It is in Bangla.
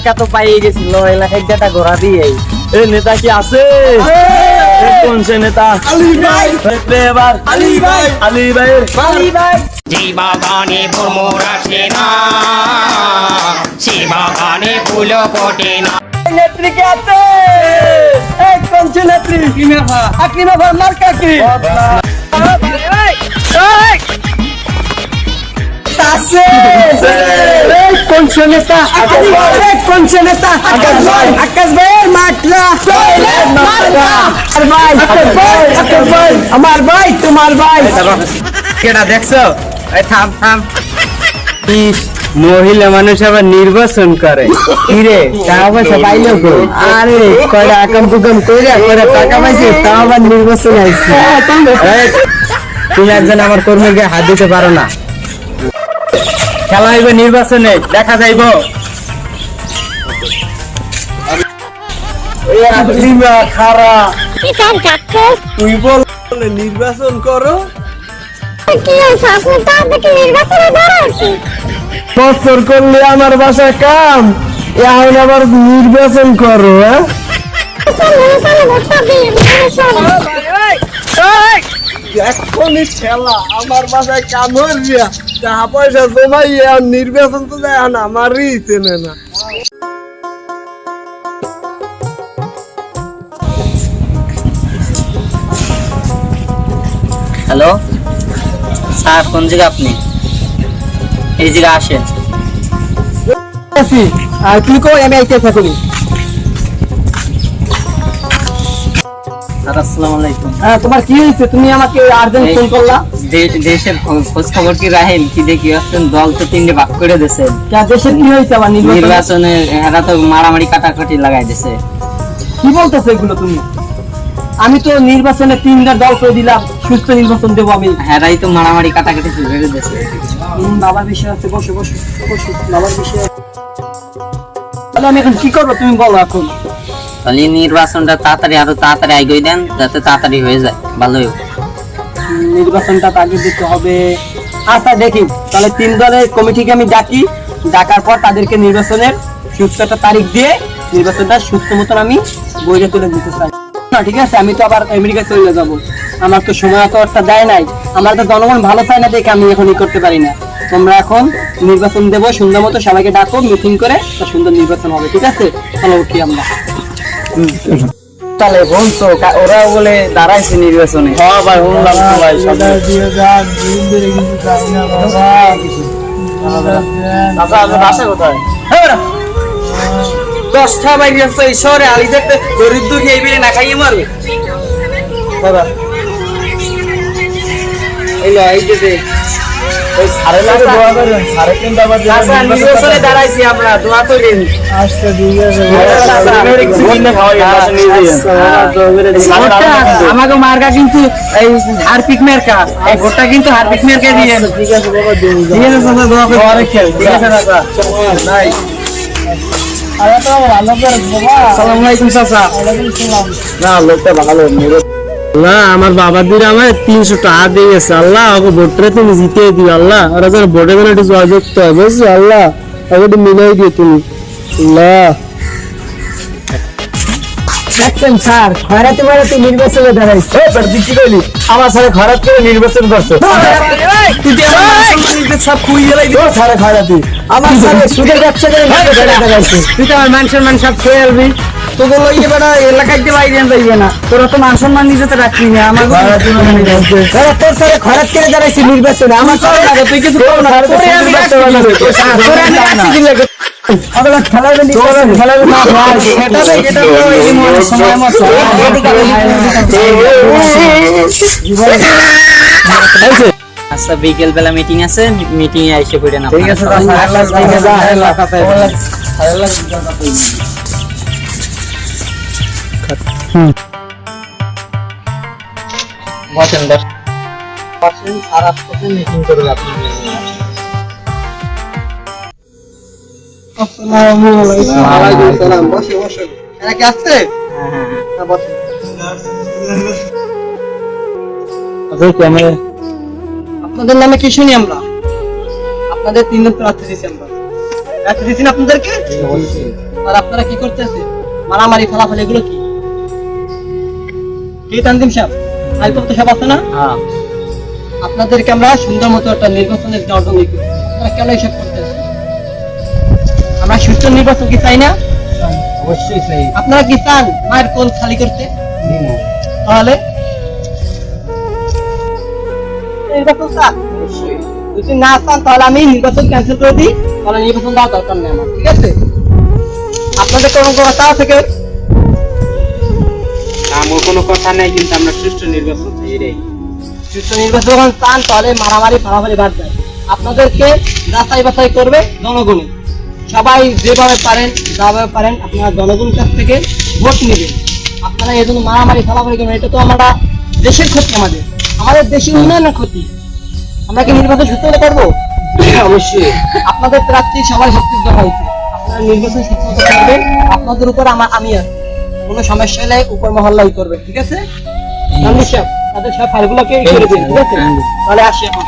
মার্কা তো পাইয়ে গেছিল, এলাকায় যেটা ঘোরা দিয়ে এই নেতা কি আছে? কোন সে নেতা? আলী ভাই। এবার আলী ভাই। আলী ভাই আলী ভাই। যে বাগানে ভ্রমর আসে না, সে বাগানে ফুল ফোটে না। নেত্রী কে আছে? এই কোন সে নেত্রী? আকিমা ভাই মার্কা কি? আছে। এই কোন সে নেতা? কোন সে নেতা? আকাশ ভাই মাটলা। আকাশ ভাই আমার ভাই, তোমার ভাই। কেটা দেখছো? এই থাম থাম। মহিলা মানুষ আবার নির্বাচন করে কিরে, টাকা পয়সা পাইলো কো? আরে কয়টা আকাম কুকাম কইরা কয়টা টাকা পাইছে, তাও আবার নির্বাচন আইছে। এই, তুমি একজন আমার কর্মীকে হাত দিতে পারো না। খেলা হইবে নির্বাচনে, দেখা যাইব। খারা কি কাম কাকু? তুই বল নির্বাচন করো। কি হয়েছে? আপনি তো দেখি নির্বাচনে দাঁড়াইছি। বছর করলে আমার বাসায় কাম, এখন আবার নির্বাচন করো। এখনই ঠেলা আমার বাসায় কাম হইয়া টাকা পয়সা জমাইয়া নির্বাচন তো যায় না, আমারই চেনে না। হ্যালো স্যার, কোন জায়গা আপনি? এই জায়গা আসেন। আর তুই কই? আমি আইতে থাকি। স্যার আসসালামু আলাইকুম। হ্যাঁ, তোমার কি হয়েছে? তুমি আমাকে আর্জেন্ট ফোন করলা। দেশের খোঁজ খবর কি রাখেন? কি দেখি আসছেন, দল তো তিনটে ভাগ করে দিয়েছে। দেশের কি হয়েছে? আমার নির্বাচনে এরা তো মারামারি কাটাকাটি লাগাই দিছে। কি বলতেছো এগুলো তুমি? আমি তো নির্বাচনে 3টা দল করে দিলাম, সুস্থ নির্বাচন দেবো আমি। হেরাই তো মারামারি কাটাকাটি শুরু করে দিয়েছে। বাবার বিষয় আছে, বসে বসে বসে বাবার বিষয়। তাহলে আমি এখন কি করবো তুমি বলো এখন? তাহলে নির্বাচনটা তাড়াতাড়ি আরো তাড়াতাড়ি আগে দেন, যাতে তাড়াতাড়ি হয়ে যায়, ভালোই। নির্বাচনটা তো আগে দিতে হবে। আচ্ছা দেখি, তাহলে 3 দলের কমিটিকে আমি ডাকি, ডাকার পর তাদেরকে নির্বাচনের সুস্থ একটা তারিখ দিয়ে নির্বাচনটা সুস্থ মতন আমি বইটা তুলে দিতে চাই না। ঠিক আছে, আমি তো আবার আমেরিকা চলে যাব, আমার তো সময় তো একটা দেয় নাই। আমার তো জনগণ ভালো চায় না দেখে আমি এখন ই করতে পারি না। তোমরা এখন নির্বাচন দেবো সুন্দর মতো, সবাইকে ডাকো, মিটিং করে একটা সুন্দর নির্বাচন হবে। ঠিক আছে, তাহলে উঠি আমরা। তাহলে বলছো ওরা বলে দাঁড়াইছে নির্বাচনে। হ্যাঁ ভাই, শুনলাম তো ভাই। বাসা কোথায়? 10টা বাইরে আছে এই শহরে, আলি দেখতে গরিব দুঃখী এই বেড়ে না খাইয়ে মারবে। দাদা এই যে ওই সাড়ে লাগে দোয়া করেন, সাড়ে 3টা বাজে নির্বাচনে দাঁড়াইছি আমরা, দোয়া করেন। আসতে দিয়ে আমাকে মার্কা কিন্তু এই হারপিক মার্কা, এই ভোটটা কিন্তু হারপিক মার্কা দিয়ে। ঠিক আছে বাবা, দিয়ে ঠিক আছে চাচা, দোয়া করে ঠিক আছে দাদা নাই। আরে তো ভালো করে বাবা। আসসালামু আলাইকুম চাচা। না, লোকটা ভালো না। আমার বাবা দিন আমার 300 টাকা দিয়ে গেছে। আল্লাহ ওকে ভোটটা তুমি জিতে দিও আল্লাহ। ওরা যেন ভোটে যেন একটু জয়যুক্ত হয়, বুঝছো আল্লাহ, ওকে একটু মিলাই দিও তুমি আল্লাহ। দেখছেন স্যার, খয়রাতি মারাতি নির্বাচনে দাঁড়াইছে। কি কইলি? আমার সাথে খারাপ করে নির্বাচন করছো। সব খুই গেলাই ও সারে খারাপি আমার সাথে সুদের ব্যবসা করে দাঁড়াইছে। তুই তো আমার মান সম্মান সব খেয়ে আসবি। তোকে লইয়ে বেড়া এলাকায় বাইরে যাইবে না, তোরা তো মান সম্মান নিজে তো রাখবি না। আমার তোর সাথে খরচ করে দাঁড়াইছি নির্বাচনে, আমার তুই কিছু করো না। আচ্ছা, বিকেল বেলা মিটিং আছে, মিটিং এ এসে পড়ে না। ঠিক আছে মিটিং করবে আপনি। বসে বসে কি আসছে? আপনাদের নামে কি শুনি আমরা? আপনাদের 3 জন প্রার্থী দিচ্ছি আমরা। প্রার্থী দিচ্ছি না আপনাদেরকে? আর আপনারা কি করতেছেন? মারামারি ফলাফল এগুলো কি? কি তানজিম সাহেব, আইপত সব আছে না? হ্যাঁ আপনাদেরকে আমরা সুন্দর মতো একটা নির্বাচনের জন্য করি, আপনারা কেন এসব করতেছেন? আমরা সুষ্ঠু নির্বাচন কি চাই না? অবশ্যই চাই। আপনারা কি চান মায়ের কোল খালি করতে? তাহলে নির্বাচন চান? যদি না চান তাহলে আমি নির্বাচন ক্যান্সেল করে দিই, তাহলে নির্বাচন দেওয়ার দরকার নেই আমার, ঠিক আছে? আপনাদের কোনো কথা আছে কেউ? আমার কোনো কথা নেই, কিন্তু আমরা সুষ্ঠু নির্বাচন চাই রে। সুষ্ঠু নির্বাচন যখন চান তাহলে মারামারি ফারামারি বাদ যায়। আপনাদেরকে যাচাই বাছাই করবে জনগণই। সবাই যেভাবে পারেন যাভাবে পারেন আপনারা জনগণের কাছ থেকে ভোট নেবেন। আপনারা এই জন্য মারামারি ফারামারি করবেন, এটা তো আমরা দেশের ক্ষতি, আমাদের দেশের উন্নয়নের ক্ষতি। আমরা কি নির্বাচন সুস্থ হতে পারবো? অবশ্যই। আপনাদের প্রার্থী সবাই ভর্তি দেওয়া হয়েছে, আপনারা নির্বাচন সুস্থ হতে পারবেন। আপনাদের উপর আমি আছি, কোনো সমস্যা হলে উপর মহল্লাই করবেন, ঠিক আছে? তাদের সব ফাইলগুলোকে করে দিন, ঠিক আছে? তাহলে আসি এখন।